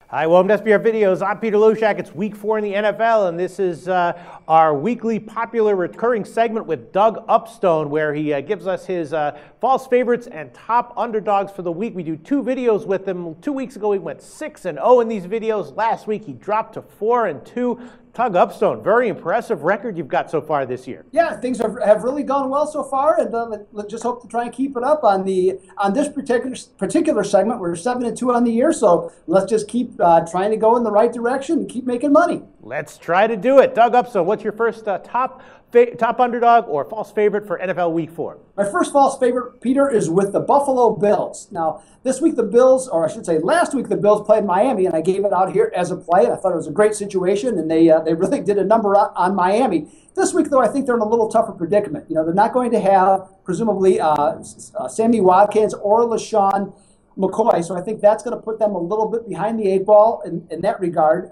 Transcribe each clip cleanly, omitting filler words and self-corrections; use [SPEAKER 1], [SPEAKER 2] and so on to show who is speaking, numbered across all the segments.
[SPEAKER 1] Hi, welcome to SBR Videos. I'm Peter Loshak. It's week 4 in the NFL, and this is our weekly popular recurring segment with Doug Upstone, where he gives us his false favorites and top underdogs for the week. We do 2 videos with him. 2 weeks ago, he went 6-0 in these videos. Last week, he dropped to 4-2. Doug Upstone, very impressive record you've got so far this year.
[SPEAKER 2] Yeah, things have really gone well so far, and let's just hope to try and keep it up on this particular segment. We're 7-2 on the year, so let's just keep trying to go in the right direction and keep making money.
[SPEAKER 1] Let's try to do it. Doug Upstone, what's your first top underdog or false favorite for NFL Week 4?
[SPEAKER 2] My first false favorite, Peter, is with the Buffalo Bills. Now, this week the Bills, or I should say last week the Bills played Miami, and I gave it out here as a play, and I thought it was a great situation, and they really did a number on Miami. This week, though, I think they're in a little tougher predicament. You know, they're not going to have, presumably, Sammy Watkins or LaShawn McCoy, so I think that's going to put them a little bit behind the 8 ball in that regard.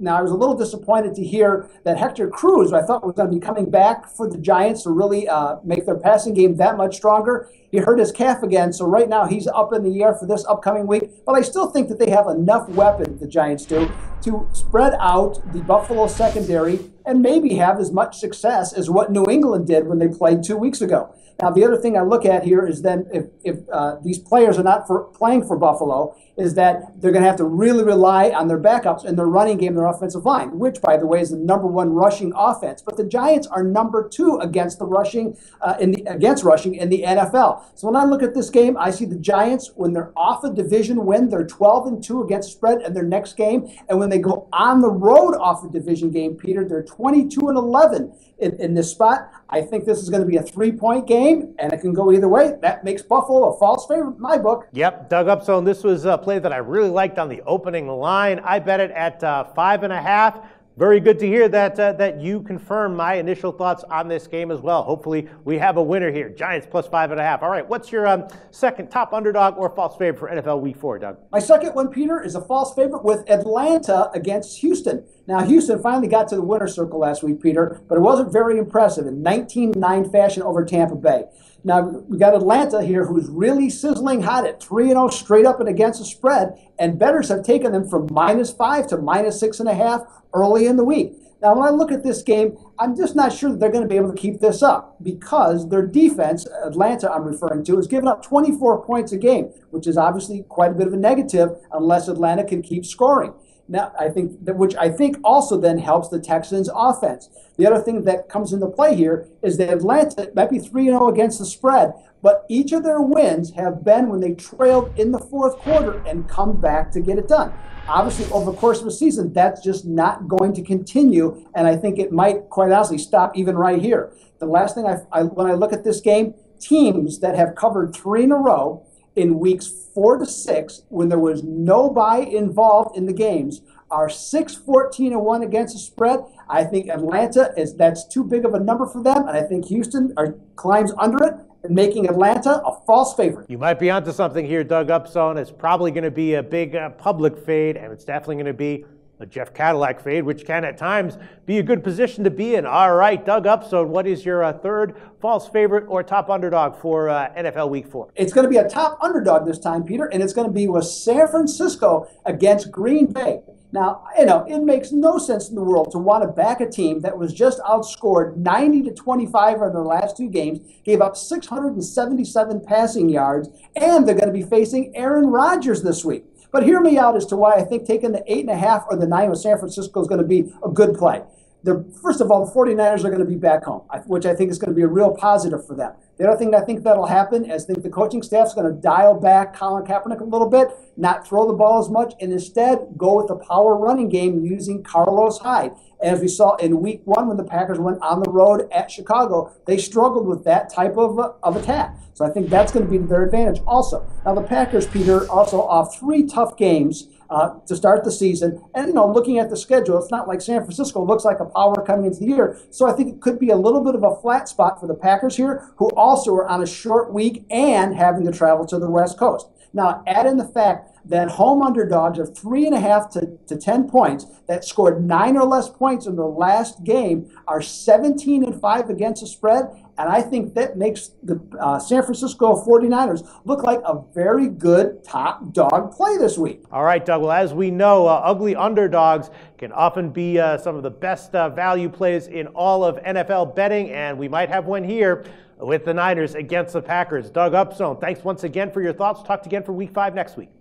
[SPEAKER 2] Now, I was a little disappointed to hear that Hector Cruz, I thought was going to be coming back for the Giants to really make their passing game that much stronger. He hurt his calf again, so right now he's up in the air for this upcoming week. But I still think that they have enough weapons, the Giants do, to spread out the Buffalo secondary and maybe have as much success as what New England did when they played 2 weeks ago. Now, the other thing I look at here is then if these players are not playing for Buffalo, is that they're going to have to really rely on their backups and their running game, their offensive line, which, by the way, is the #1 rushing offense. But the Giants are #2 against the rushing against rushing in the NFL. So when I look at this game, I see the Giants, when they're off a division win, they're 12-2 against spread in their next game, and when they go on the road off a division game, Peter, they're 22-11 in this spot. I think this is going to be a 3-point game, and it can go either way. That makes Buffalo a false favorite in my book.
[SPEAKER 1] Yep, Doug Upstone, this was a play that I really liked on the opening line. I bet it at 5.5. Very good to hear that you confirm my initial thoughts on this game as well. Hopefully we have a winner here. Giants plus 5.5. All right, what's your second top underdog or false favorite for NFL Week 4, Doug?
[SPEAKER 2] My second one, Peter, is a false favorite with Atlanta against Houston. Now, Houston finally got to the winner's circle last week, Peter, but it wasn't very impressive in 19-9 fashion over Tampa Bay. Now, we got Atlanta here, who's really sizzling hot at 3-0 straight up and against the spread, and bettors have taken them from -5 to -6.5 early in the week. Now, when I look at this game, I'm just not sure that they're going to be able to keep this up because their defense, Atlanta I'm referring to, is giving up 24 points a game, which is obviously quite a bit of a negative unless Atlanta can keep scoring. Now, which I think also then helps the Texans' offense. The other thing that comes into play here is that Atlanta might be 3-0 against the spread, but each of their wins have been when they trailed in the fourth quarter and come back to get it done. Obviously, over the course of a season, that's just not going to continue, and I think it might, quite honestly, stop even right here. The last thing when I look at this game, teams that have covered 3 in a row in weeks 4 to 6, when there was no bye involved in the games, are 6-14-1 against the spread. I think Atlanta that's too big of a number for them, and I think Houston climbs under it, and making Atlanta a false favorite.
[SPEAKER 1] You might be onto something here, Doug Upstone. It's probably going to be a big public fade, and it's definitely going to be a Jeff Cadillac fade, which can at times be a good position to be in. All right, Doug Upstone, what is your third false favorite or top underdog for NFL Week 4?
[SPEAKER 2] It's going to be a top underdog this time, Peter, and it's going to be with San Francisco against Green Bay. Now, you know, it makes no sense in the world to want to back a team that was just outscored 90-25 in their last 2 games, gave up 677 passing yards, and they're going to be facing Aaron Rodgers this week. But hear me out as to why I think taking the 8.5 or the 9 with San Francisco is going to be a good play. First of all, the 49ers are going to be back home, which I think is going to be a real positive for them. The other thing I think that'll happen is I think the coaching staff is going to dial back Colin Kaepernick a little bit, not throw the ball as much, and instead go with the power running game using Carlos Hyde. And as we saw in Week 1 when the Packers went on the road at Chicago, they struggled with that type of attack. So I think that's going to be to their advantage also. Now the Packers, Peter, also off 3 tough games to start the season. And, you know, looking at the schedule, it's not like San Francisco looks like a power coming into the year. So I think it could be a little bit of a flat spot for the Packers here, who also are on a short week and having to travel to the West Coast. Now, add in the fact that home underdogs of 3.5 to 10 points that scored 9 or less points in their last game are 17-5 against the spread. and I think that makes the San Francisco 49ers look like a very good top dog play this week.
[SPEAKER 1] All right, Doug. Well, as we know, ugly underdogs can often be some of the best value plays in all of NFL betting, and we might have one here with the Niners against the Packers. Doug Upstone, thanks once again for your thoughts. Talk to you again for Week 5 next week.